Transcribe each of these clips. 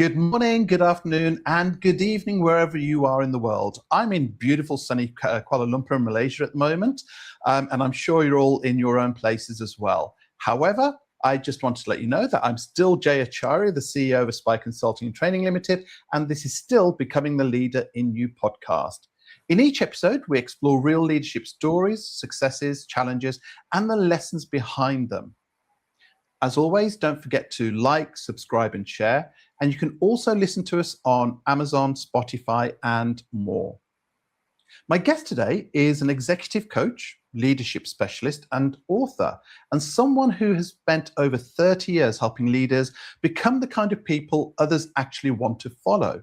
Good morning, good afternoon, and good evening, wherever you are in the world. I'm in beautiful sunny Kuala Lumpur, Malaysia at the moment, and I'm sure you're all in your own places as well. However, I just wanted to let you know that I'm still Jay Acharya, the CEO of Aspire Consulting and Training Limited, and this is still Becoming the Leader in You podcast. In each episode, we explore real leadership stories, successes, challenges, and the lessons behind them. As always, don't forget to like, subscribe, and share. And you can also listen to us on Amazon, Spotify, and more. My guest today is an executive coach, leadership specialist, and author, and someone who has spent over 30 years helping leaders become the kind of people others actually want to follow.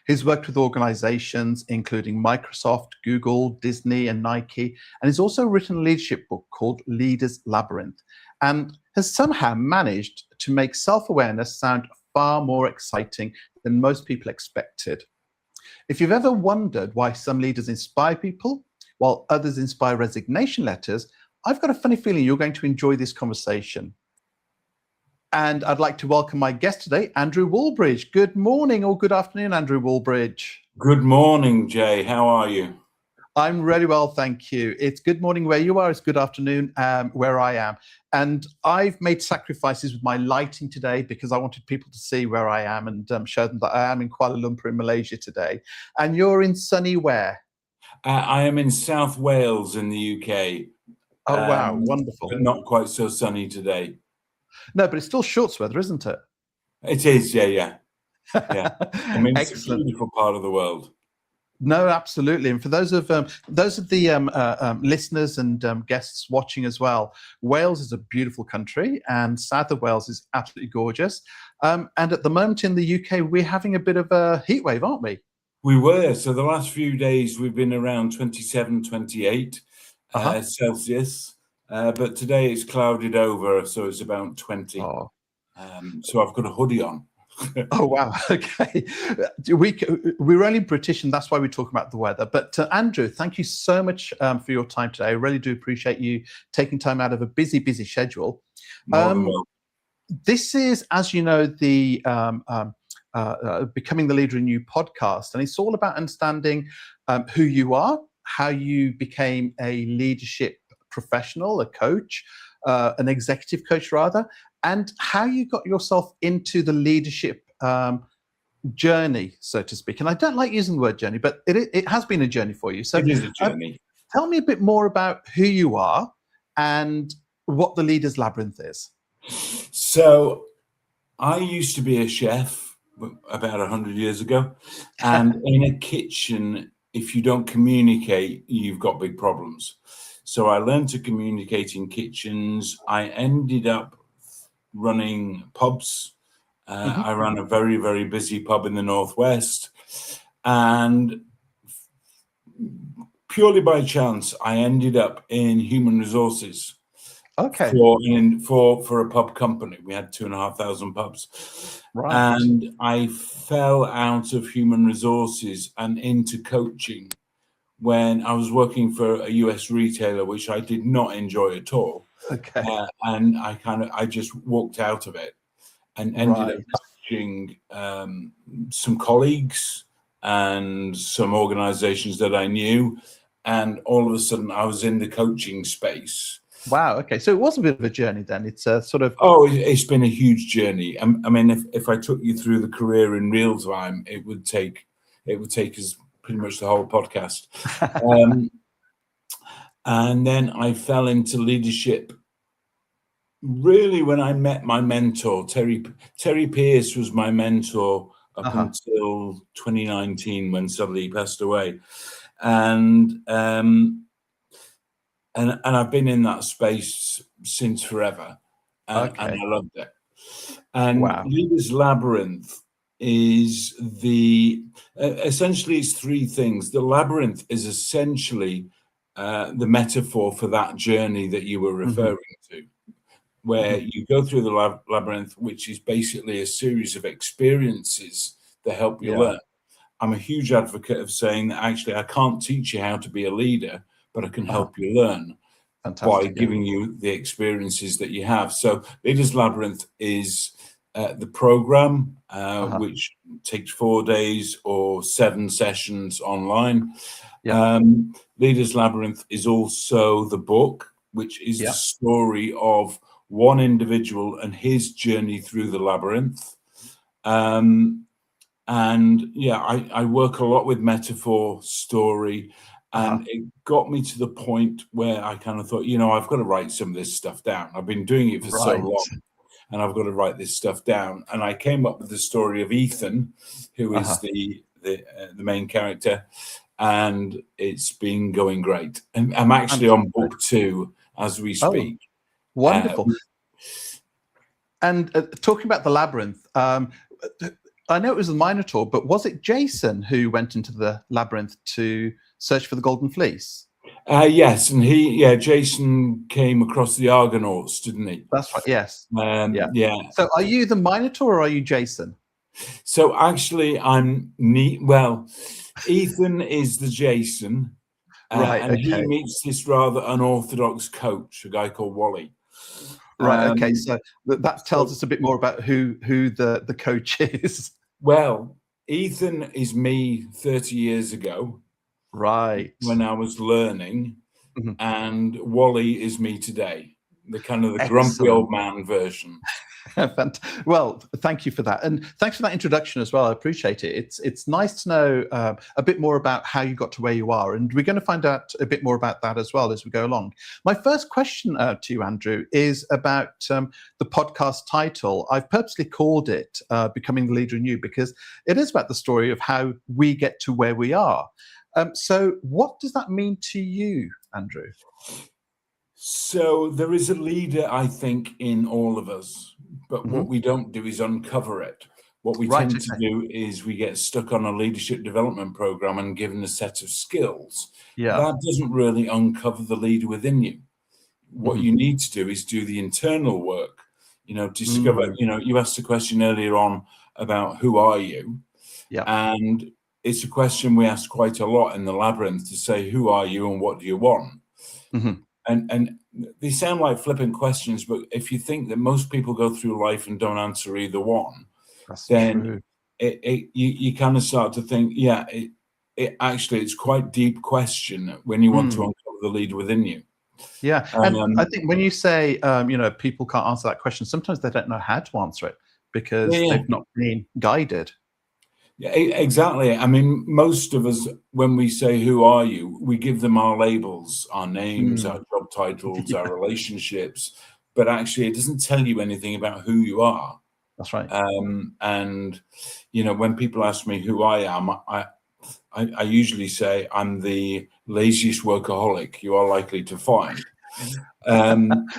He's worked with organizations including Microsoft, Google, Disney, and Nike, and he's also written a leadership book called Leadership Labyrinth, and has somehow managed to make self-awareness sound far more exciting than most people expected. If you've ever wondered why some leaders inspire people while others inspire resignation letters, I've got a funny feeling you're going to enjoy this conversation. And I'd like to welcome my guest today, Andrew Wallbridge. Good morning or good afternoon, Andrew Wallbridge. Good morning, Jay. How are you? I'm really well, thank you. It's good morning where you are. It's good afternoon where I am. And I've made sacrifices with my lighting today because I wanted people to see where I am and show them that I am in Kuala Lumpur in Malaysia today. And you're in sunny where? I am in South Wales in the UK. Oh, wow, wonderful. But not quite so sunny today. No, but it's still shorts weather, isn't it? It is, yeah. I mean, it's Excellent. a beautiful part of the world. No, absolutely. And for those of the listeners and guests watching as well, Wales is a beautiful country and south of Wales is absolutely gorgeous. And at the moment in the UK, we're having a bit of a heat wave, aren't we? We were. So the last few days, we've been around 27, 28 Celsius. But today it's clouded over, so it's about 20. Oh. So I've got a hoodie on. Oh, wow. Okay. We're only British, and that's why we talk about the weather. But Andrew, thank you so much for your time today. I really do appreciate you taking time out of a busy schedule. This is, as you know, the Becoming the Leader in You podcast, and it's all about understanding who you are, how you became a leadership professional, a coach, an executive coach rather, and how you got yourself into the leadership journey, so to speak. And I don't like using the word journey, but it has been a journey for you. So it is a journey. Tell me a bit more about who you are and what the Leader's Labyrinth is. So I used to be a chef about 100 years ago, and in a kitchen, if you don't communicate, you've got big problems. So I learned to communicate in kitchens. I ended up running pubs. I ran a very, very busy pub in the Northwest. And purely by chance, I ended up in human resources. Okay. For a pub company. We had 2,500 pubs. Right. And I fell out of human resources and into coaching when I was working for a US retailer, which I did not enjoy at all. Okay. And I just walked out of it and ended up coaching some colleagues and some organizations that I knew. And all of a sudden I was in the coaching space. Wow. Okay. So it was a bit of a journey then. It's a sort of... Oh, it's been a huge journey. I mean, if I took you through the career in real time, it would take us pretty much the whole podcast. And then I fell into leadership really when I met my mentor. Terry Pierce was my mentor up until 2019 when suddenly he passed away. And I've been in that space since forever. And I loved it. And Leader's Labyrinth is essentially it's three things. The labyrinth is essentially the metaphor for that journey that you were referring to, where you go through the labyrinth, which is basically a series of experiences that help you learn. I'm a huge advocate of saying that actually I can't teach you how to be a leader, but I can help you learn by giving you the experiences that you have. So Leader's Labyrinth is the program, which takes 4 days or 7 sessions online. Leaders Labyrinth is also the book, which is the story of one individual and his journey through the labyrinth. And yeah, I work a lot with metaphor, story, and it got me to the point where I kind of thought, you know, I've got to write some of this stuff down. I've been doing it for so long, and I've got to write this stuff down. And I came up with the story of Ethan, who is the main character, and it's been going great. And I'm actually on book 2 as we speak. Wonderful. And talking about the labyrinth, I know it was the Minotaur, but was it Jason who went into the labyrinth to search for the Golden Fleece? Yes, and Jason came across the Argonauts, didn't he? That's right. Yes. Yeah. So, are you the Minotaur or are you Jason? So actually, I'm neat. Well, Ethan is the Jason, and he meets this rather unorthodox coach, a guy called Wally. Right. Okay. So that tells us a bit more about who the coach is. Well, Ethan is me 30 years ago. Right. When I was learning, and Wally is me today, the kind of the grumpy old man version. Well, thank you for that, and thanks for that introduction as well. I appreciate it. It's nice to know a bit more about how you got to where you are, and we're going to find out a bit more about that as well as we go along. My first question to you, Andrew, is about the podcast title. I've purposely called it "Becoming the Leader in You" because it is about the story of how we get to where we are. So, what does that mean to you, Andrew? So there is a leader, I think, in all of us, but what we don't do is uncover it. What we tend to do is we get stuck on a leadership development program and given a set of skills. That doesn't really uncover the leader within you. What you need to do is do the internal work, you know, discover, you know, you asked a question earlier on about who are you? And it's a question we ask quite a lot in the labyrinth, to say, who are you and what do you want? And they sound like flippant questions, but if you think that most people go through life and don't answer either one, then you kind of start to think, it actually, it's quite deep question when you want to uncover the leader within you. Yeah, and I think when you say, you know, people can't answer that question, sometimes they don't know how to answer it because they've not been guided. Yeah, exactly. I mean, most of us, when we say, who are you, we give them our labels, our names, our job titles, our relationships, but actually it doesn't tell you anything about who you are. That's right. And, you know, when people ask me who I am, I usually say I'm the laziest workaholic you are likely to find. Because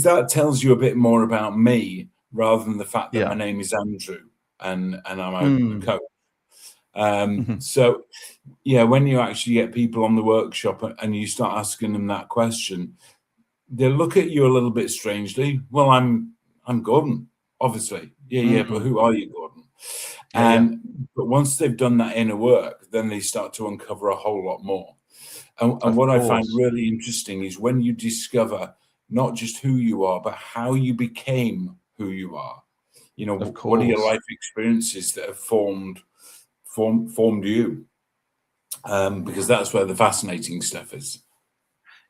that tells you a bit more about me, rather than the fact that my name is Andrew and I'm a coach. So, yeah, when you actually get people on the workshop and you start asking them that question, they look at you a little bit strangely. Well, I'm Gordon, obviously. But who are you, Gordon? But once they've done that inner work, then they start to uncover a whole lot more. And what I find really interesting is when you discover not just who you are, but how you became who you are. You know, what are your life experiences that have formed you? Because that's where the fascinating stuff is.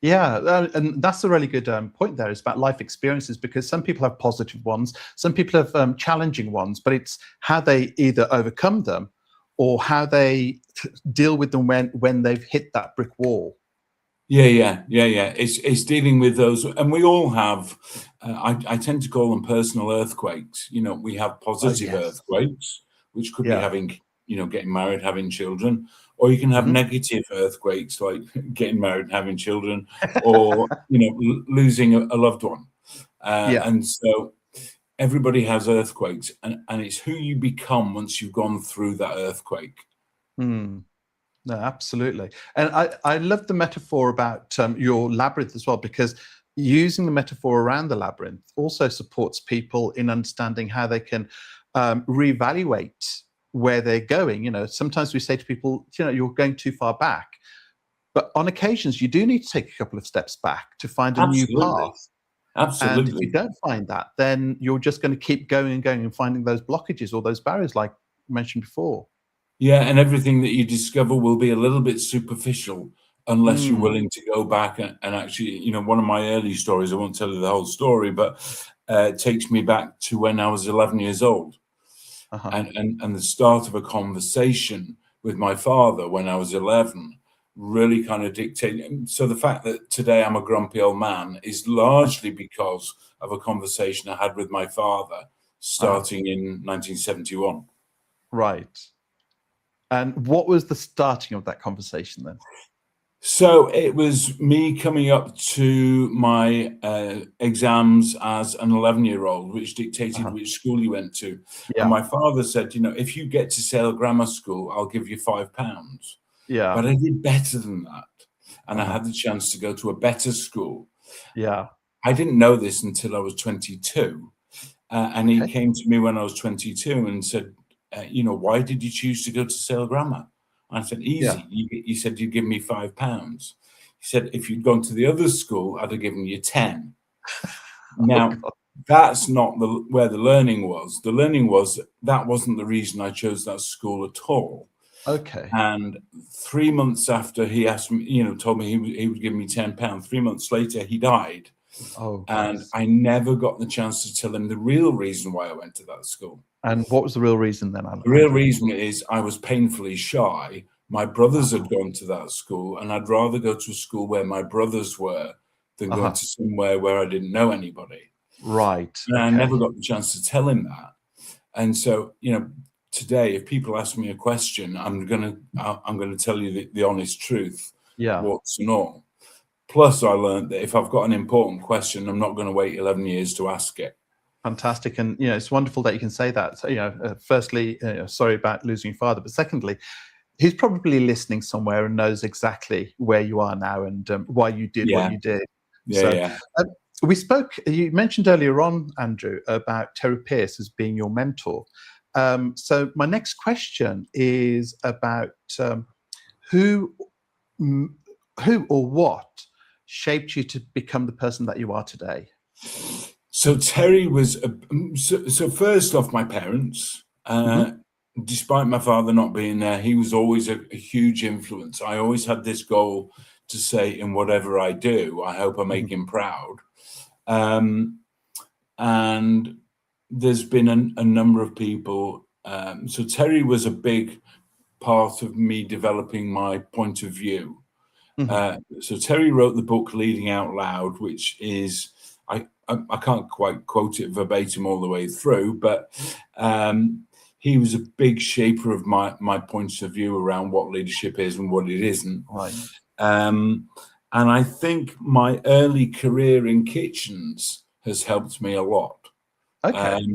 Yeah, and that's a really good point there. It's about life experiences, because some people have positive ones, some people have challenging ones, but it's how they either overcome them or how they deal with them when they've hit that brick wall. Yeah. It's dealing with those, and we all have. I tend to call them personal earthquakes. You know, we have positive earthquakes, which could be having, you know, getting married, having children, or you can have negative earthquakes like getting married, having children, or you know, losing a loved one. And so everybody has earthquakes, and it's who you become once you've gone through that earthquake. No, absolutely. And I love the metaphor about your labyrinth as well, because using the metaphor around the labyrinth also supports people in understanding how they can reevaluate where they're going. You know, sometimes we say to people, you know, you're going too far back. But on occasions, you do need to take a couple of steps back to find a new path. And if Absolutely. you don't find that, then you're just going to keep going and going and finding those blockages or those barriers, like mentioned before. Yeah, and everything that you discover will be a little bit superficial unless you're Mm. willing to go back and actually, you know, one of my early stories, I won't tell you the whole story, but it takes me back to when I was 11 years old. Uh-huh. And the start of a conversation with my father when I was 11 really kind of dictated. So the fact that today I'm a grumpy old man is largely because of a conversation I had with my father starting in 1971. Right. And what was the starting of that conversation then? So it was me coming up to my exams as an 11-year-old, which dictated Uh-huh. which school you went to. And Yeah. my father said, you know, if you get to Sale Grammar School, I'll give you £5. Yeah. But I did better than that. And I Uh-huh. had the chance to go to a better school. Yeah. I didn't know this until I was 22. And he Okay. came to me when I was 22 and said, you know, why did you choose to go to Sale Grammar? I said, Yeah. easy. You said you'd give me £5. He said, if you'd gone to the other school, I'd have given you 10. Oh Now, God. that's not where the learning was. The learning was that wasn't the reason I chose that school at all. Okay. And 3 months after he asked me, you know, told me he would give me £10, 3 months later, he died. Oh, And bless. I never got the chance to tell him the real reason why I went to that school. And what was the real reason then, The real Andrew? reason is I was painfully shy. My brothers had gone to that school, and I'd rather go to a school where my brothers were than going Uh-huh. to somewhere where I didn't know anybody. Right. And I Okay. never got the chance to tell him that. And so, you know, today, if people ask me a question, I'm gonna tell you the honest truth, Yeah. what's and all. Plus, I learned that if I've got an important question, I'm not going to wait 11 years to ask it. Fantastic. And, it's wonderful that you can say that. So, firstly, sorry about losing your father, but secondly, he's probably listening somewhere and knows exactly where you are now and why you did what Yeah, you did. yeah, So yeah. we spoke, you mentioned earlier on, Andrew, about Terry Pierce as being your mentor. So my next question is about who, mm, who or what shaped you to become the person that you are today? So Terry was so first off, my parents. Hmm. Despite my father not being there, he was always a huge influence. I always had this goal to say, in whatever I do, I hope I Hmm. make him proud. And there's been a number of people. So Terry was a big part of me developing my point of view. Hmm. So Terry wrote the book Leading Out Loud, which is I can't quite quote it verbatim all the way through, but he was a big shaper of my points of view around what leadership is and what it isn't. Right. And I think my early career in kitchens has helped me a lot Okay.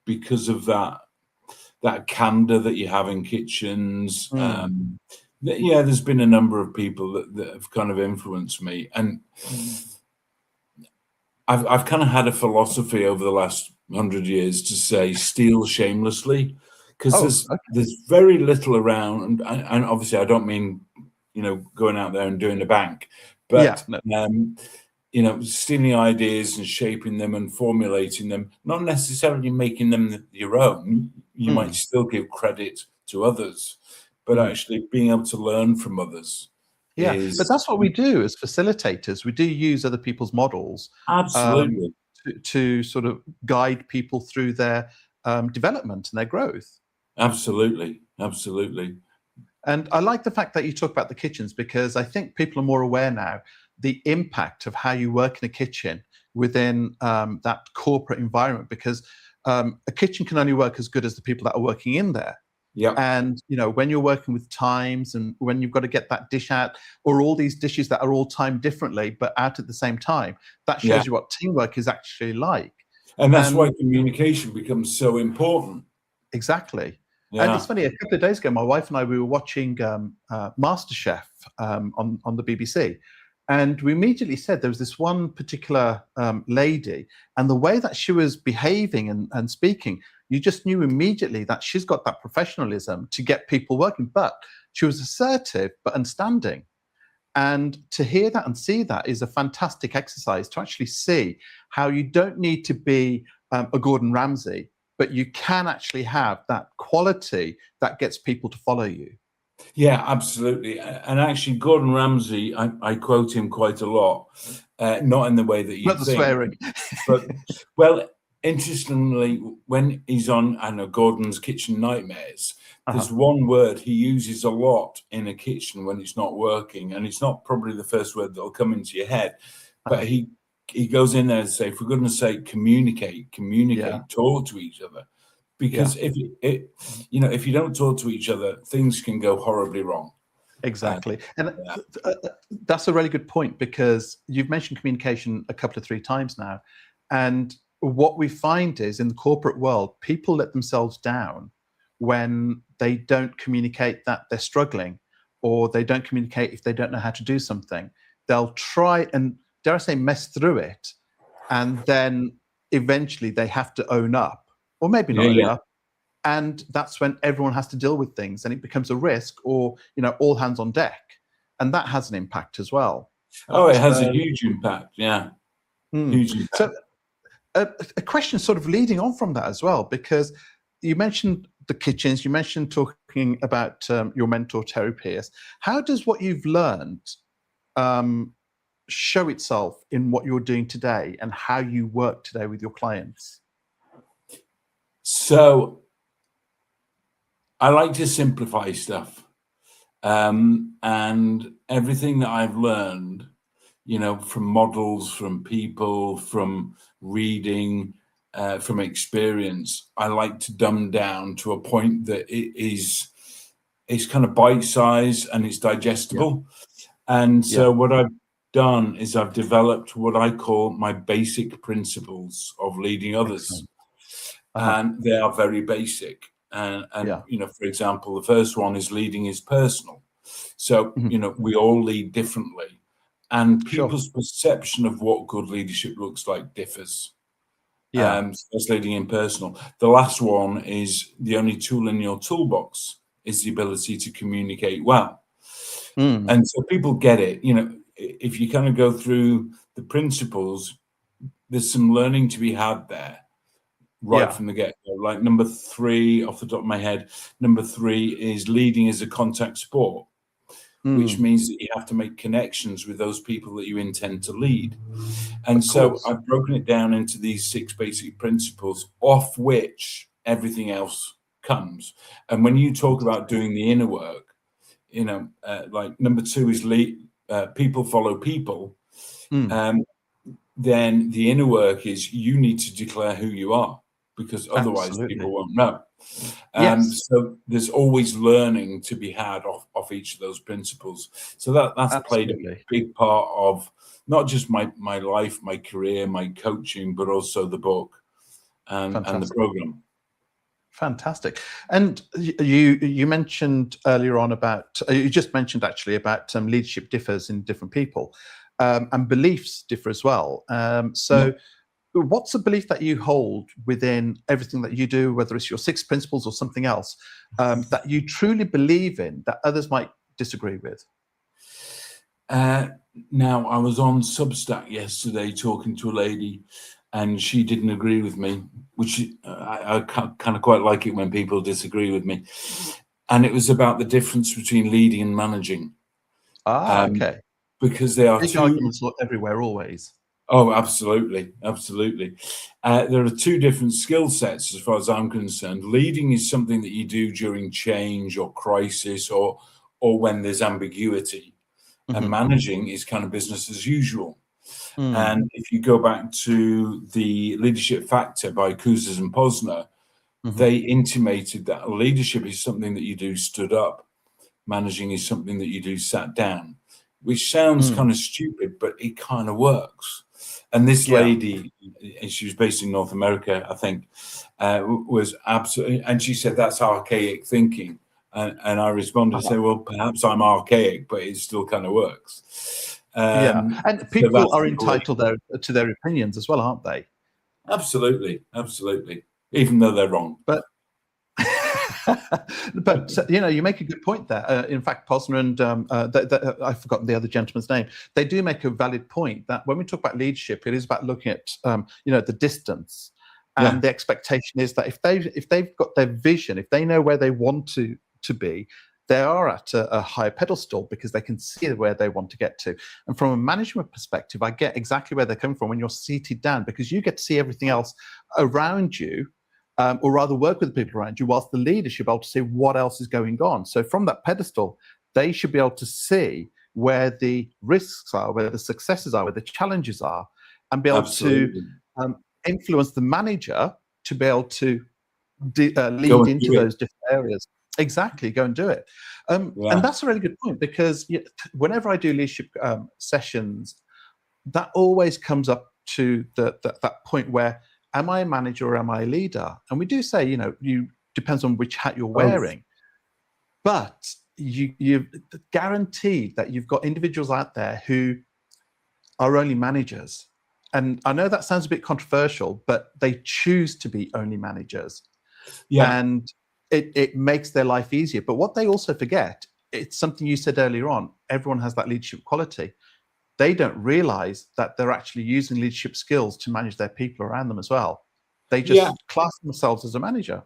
because of that candor that you have in kitchens. Mm. Yeah, there's been a number of people that have kind of influenced me, and I've kind of had a philosophy over the last 100 years to say steal shamelessly, because Oh, okay. there's very little around, and obviously I don't mean, you know, going out there and doing a bank, Yeah. but No. you know, stealing ideas and shaping them and formulating them, not necessarily making them your own. You might Mm. still give credit to others, but Mm. actually being able to learn from others Yeah, but is that's what we do as facilitators. We do use other people's models um, absolutely, to sort of guide people through their development and their growth. absolutely, absolutely. And I like the fact that you talk about the kitchens because I think people are more aware now the impact of how you work in a kitchen within that corporate environment. Because a kitchen can only work as good as the people that are working in there. Yep. And when you're working with times and when you've got to get that dish out or all these dishes that are all timed differently but out at the same time, that Yeah. shows you what teamwork is actually like. And that's why And communication becomes so important. exactly. And it's Yeah. funny, a couple of days ago, my wife and I, we were watching MasterChef on the BBC. And we immediately said there was this one particular lady, and the way that she was behaving and speaking, you just knew immediately that she's got that professionalism to get people working. But she was assertive but understanding. And to hear that and see that is a fantastic exercise to actually see how you don't need to be a Gordon Ramsay, but you can actually have that quality that gets people to follow you. Yeah, absolutely. And actually, Gordon Ramsay, I quote him quite a lot, not in the way that you Not the think, swearing. but well, interestingly, when he's on, I know, Gordon's Kitchen Nightmares, there's one word he uses a lot in a kitchen when it's not working, and it's not probably the first word that'll come into your head, but he goes in there and say, for goodness sake, communicate, talk to each other. Because if you don't talk to each other, things can go horribly wrong. Exactly. And that's a really good point, because you've mentioned communication a couple of 3 times now. And what we find is in the corporate world, people let themselves down when they don't communicate that they're struggling, or they don't communicate if they don't know how to do something. They'll try and, dare I say, mess through it. And then eventually they have to own up, or maybe not own up. And that's when everyone has to deal with things, and it becomes a risk, or, all hands on deck. And that has an impact as well. Oh, it has a huge impact. Yeah. Huge impact. So a question sort of leading on from that as well, because you mentioned the kitchens, you mentioned talking about your mentor, Terry Pierce. How does what you've learned show itself in what you're doing today and how you work today with your clients? So I like to simplify stuff, and everything that I've learned, from models, from people, from reading, from experience, I like to dumb down to a point that it's kind of bite-sized and it's digestible. And so what I've done is I've developed what I call my basic principles of leading others. And they are very basic. And for example, the first one is leading is personal. So, we all lead differently, and people's perception of what good leadership looks like differs. So that's leading in personal. The last one is the only tool in your toolbox is the ability to communicate well. And so people get it. If you kind of go through the principles, there's some learning to be had there. Right from the get-go. Like number 3, off the top of my head, number 3 is leading as a contact sport, which means that you have to make connections with those people that you intend to lead. And so I've broken it down into these 6 basic principles, off which everything else comes. And when you talk about doing the inner work, like number 2 is people follow people. Then the inner work is you need to declare who you are, because otherwise people won't know. So there's always learning to be had off each of those principles. So that's played a big part of not just my life, my career, my coaching, but also the book and the program. Fantastic. And you mentioned earlier on about, you just mentioned actually about leadership differs in different people, and beliefs differ as well. What's a belief that you hold within everything that you do, whether it's your 6 principles or something else, that you truly believe in that others might disagree with? Now, I was on Substack yesterday talking to a lady, and she didn't agree with me, which I kind of quite like it when people disagree with me. And it was about the difference between leading and managing. Okay. Because they are big arguments everywhere, always. Oh, absolutely. Absolutely. There are 2 different skill sets as far as I'm concerned. Leading is something that you do during change or crisis or when there's ambiguity. And managing is kind of business as usual. And if you go back to the Leadership Factor by Kouzes and Posner, they intimated that leadership is something that you do stood up. Managing is something that you do sat down, which sounds kind of stupid, but it kind of works. And this lady, and she was based in North America, I think, was absolutely, and she said, that's archaic thinking. And I responded and said, well, perhaps I'm archaic, but it still kind of works. And people are entitled to their opinions as well, aren't they? Absolutely, absolutely. Even though they're wrong. But But you make a good point there. In fact, Posner and I've forgotten the other gentleman's name. They do make a valid point that when we talk about leadership, it is about looking at the distance, and the expectation is that if they've got their vision, if they know where they want to be, they are at a higher pedestal because they can see where they want to get to. And from a management perspective, I get exactly where they're coming from when you're seated down, because you get to see everything else around you, or rather work with the people around you, whilst the leader should be able to see what else is going on. So from that pedestal, they should be able to see where the risks are, where the successes are, where the challenges are, and be able to influence the manager to be able to lead into those different areas. Exactly, go and do it. And that's a really good point, because whenever I do leadership sessions, that always comes up to that point where, am I a manager or am I a leader? And we do say, you depends on which hat you're wearing, but you're guaranteed that you've got individuals out there who are only managers. And I know that sounds a bit controversial, but they choose to be only managers. And it makes their life easier. But what they also forget, it's something you said earlier on, everyone has that leadership quality. They don't realize that they're actually using leadership skills to manage their people around them as well. They just class themselves as a manager.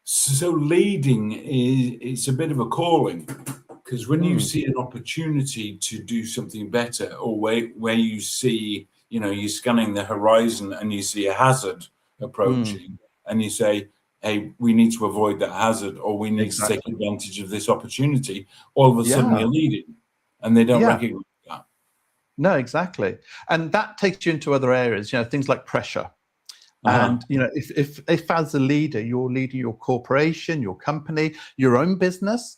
So leading it's a bit of a calling, because when you see an opportunity to do something better, or where you see, you're scanning the horizon and you see a hazard approaching, and you say, hey, we need to avoid that hazard, or we need to take advantage of this opportunity, all of a sudden you're leading, and they don't recognize that. No, exactly. And that takes you into other areas, things like pressure. And, if as a leader, you're leading your corporation, your company, your own business,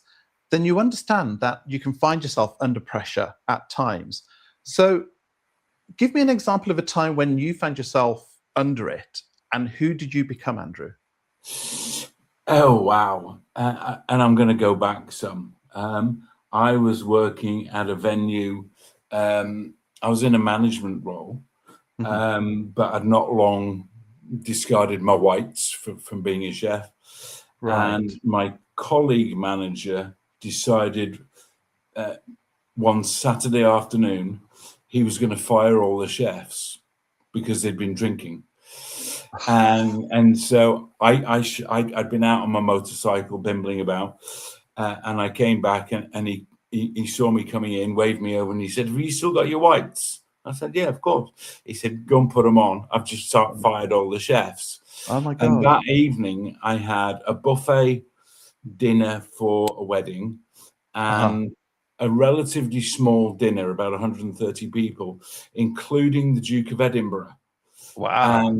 then you understand that you can find yourself under pressure at times. So give me an example of a time when you found yourself under it, and who did you become, Andrew? Oh, wow. And I'm going to go back some. I was working at a venue. I was in a management role, but I'd not long discarded my whites from being a chef. And my colleague manager decided one Saturday afternoon he was going to fire all the chefs because they'd been drinking. And so I'd been out on my motorcycle bimbling about, and I came back and he saw me coming in, waved me over, and he said, "Have you still got your whites?" I said, "Yeah, of course." He said, "Go and put them on. I've just fired all the chefs." Oh my God. And that evening I had a buffet dinner for a wedding, and a relatively small dinner, about 130 people, including the Duke of Edinburgh. Wow.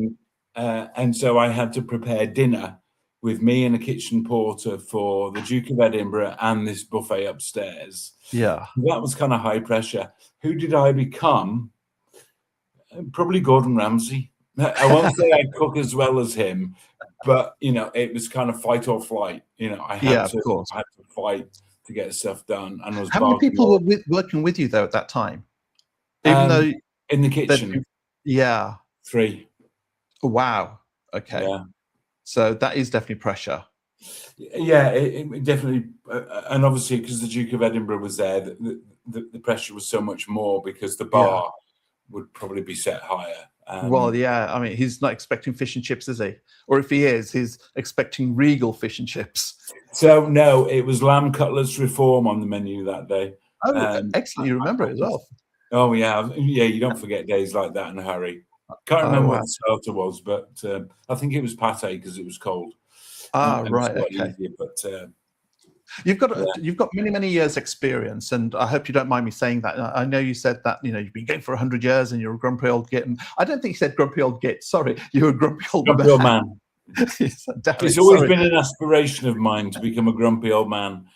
And so I had to prepare dinner with me and a kitchen porter for the Duke of Edinburgh and this buffet upstairs. Yeah. That was kind of high pressure. Who did I become? Probably Gordon Ramsay. I won't say I cook as well as him, but it was kind of fight or flight. I had to fight to get stuff done. And I was How many people were working with you though at that time? Even though in the kitchen, 3. Wow. Okay. Yeah. So that is definitely pressure. Yeah, it definitely, and obviously because the Duke of Edinburgh was there, the pressure was so much more because the bar would probably be set higher. Well, yeah, I mean, he's not expecting fish and chips, is he? Or if he is, he's expecting regal fish and chips. So no, it was lamb cutlets reform on the menu that day. Oh, excellent! You remember it as well. Oh yeah. You don't forget days like that in a hurry. Can't remember what the starter was, but I think it was pate because it was cold. Right. Okay. Easier, but you've got many years experience, and I hope you don't mind me saying that. I know you said that you've been going for 100 years and you're a grumpy old git. And I don't think you said grumpy old git. Sorry, you're a grumpy old man. It's always been an aspiration of mine to become a grumpy old man.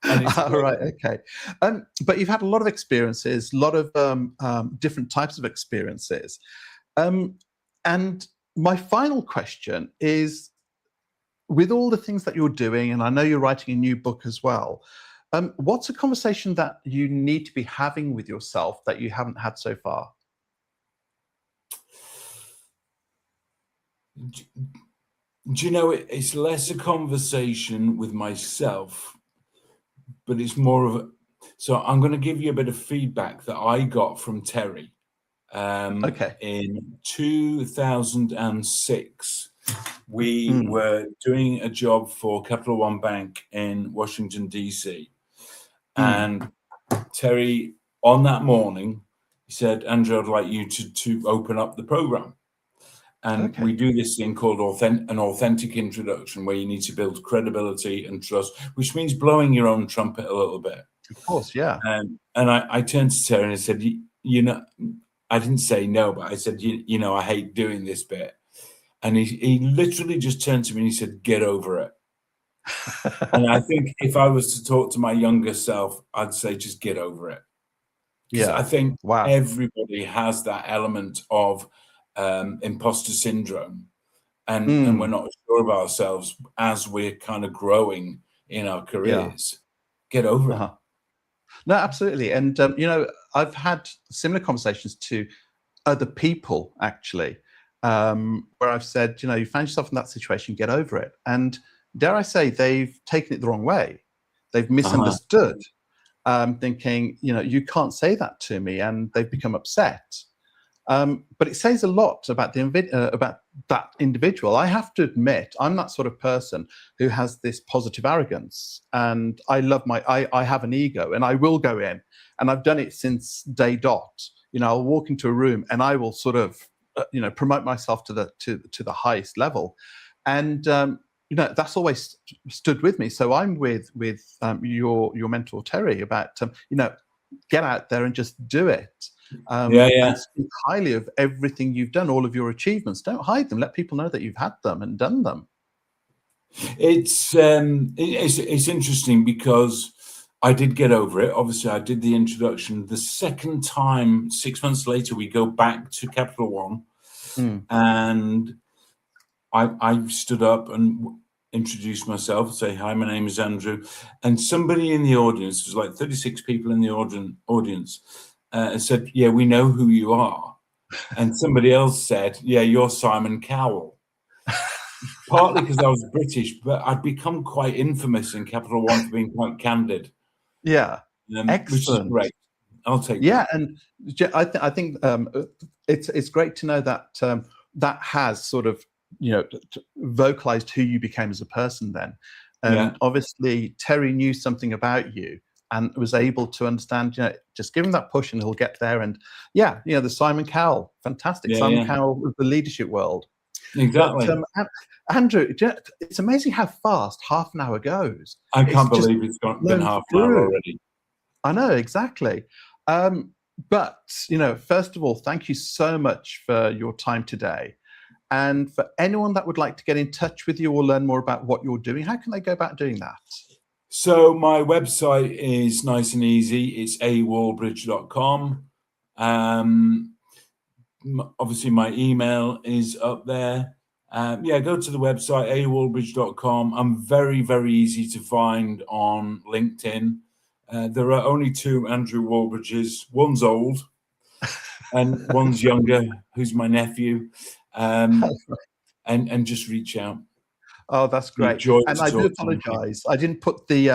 Right. Okay. But you've had a lot of experiences, a lot of different types of experiences. And my final question is, with all the things that you're doing, and I know you're writing a new book as well, what's a conversation that you need to be having with yourself that you haven't had so far? Do you know, it's less a conversation with myself, but it's more of a, so I'm going to give you a bit of feedback that I got from Terry. In 2006, we were doing a job for Capital One Bank in Washington, D.C. And Terry, on that morning, he said, Andrew, I'd like you to open up the program. And we do this thing called an authentic introduction, where you need to build credibility and trust, which means blowing your own trumpet a little bit. Of course, yeah. And I turned to Terry and I said, you know, I didn't say no, but I said, you know, I hate doing this bit. And he literally just turned to me and he said, get over it. And I think if I was to talk to my younger self, I'd say, just get over it. Yeah. I think everybody has that element of imposter syndrome, and we're not sure of ourselves as we're kind of growing in our careers. Get over it. No, absolutely. And you know, I've had similar conversations to other people, actually, where I've said, you know, you find yourself in that situation, get over it. And dare I say, they've taken it the wrong way. They've misunderstood, thinking, you know, you can't say that to me, and they've become upset. But it says a lot about about that individual. I have to admit, I'm that sort of person who has this positive arrogance, and I love I have an ego, and I will go in, and I've done it since day dot. You know, I'll walk into a room and I will sort of, you know, promote myself to the highest level, and you know, that's always stood with me. So I'm with your mentor Terry about you know, get out there and just do it. And speak highly of everything you've done, all of your achievements. Don't hide them. Let people know that you've had them and done them. It's interesting because I did get over it. Obviously, I did the introduction. The second time, 6 months later, we go back to Capital One, and I stood up and introduced myself and say, hi, my name is Andrew. And somebody in the audience, there's like 36 people in the audience, and said, yeah, we know who you are. And somebody else said, yeah, you're Simon Cowell. Partly because I was British, but I'd become quite infamous in Capital One for being quite candid. Yeah, excellent. Which is great. I'll take that. And I think it's great to know that that has sort of, you know, vocalized who you became as a person then. And obviously Terry knew something about you and was able to understand, you know, just give him that push and he'll get there. And you know, the Simon Cowell, fantastic. Simon Cowell of the leadership world. Exactly. But, Andrew, it's amazing how fast half an hour goes. I can't believe it's been half an hour already. I know, exactly. But, you know, first of all, thank you so much for your time today. And for anyone that would like to get in touch with you or learn more about what you're doing, how can they go about doing that? So my website is nice and easy. It's awallbridge.com. Obviously, my email is up there. Go to the website, awallbridge.com. I'm very, very easy to find on LinkedIn. There are only two Andrew Wallbridges. One's old and one's younger, who's my nephew. And just reach out. Oh, that's great. And I do apologize. I didn't put the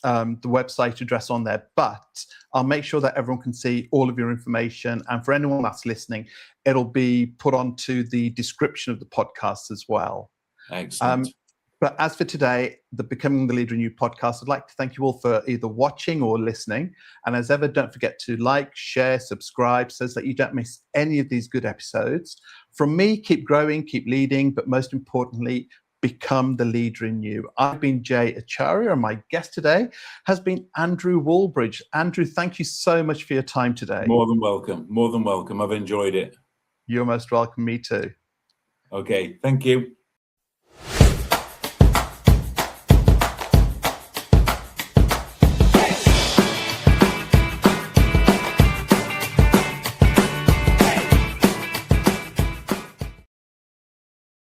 website address on there, but I'll make sure that everyone can see all of your information. And for anyone that's listening, it'll be put onto the description of the podcast as well. Excellent. But as for today, the Becoming the Leader in You podcast, I'd like to thank you all for either watching or listening. And as ever, don't forget to like, share, subscribe so that you don't miss any of these good episodes. From me, keep growing, keep leading, but most importantly, become the leader in you. I've been Jay Acharya, and my guest today has been Andrew Wallbridge. Andrew, thank you so much for your time today. More than welcome. More than welcome. I've enjoyed it. You're most welcome. Me too. Okay. Thank you.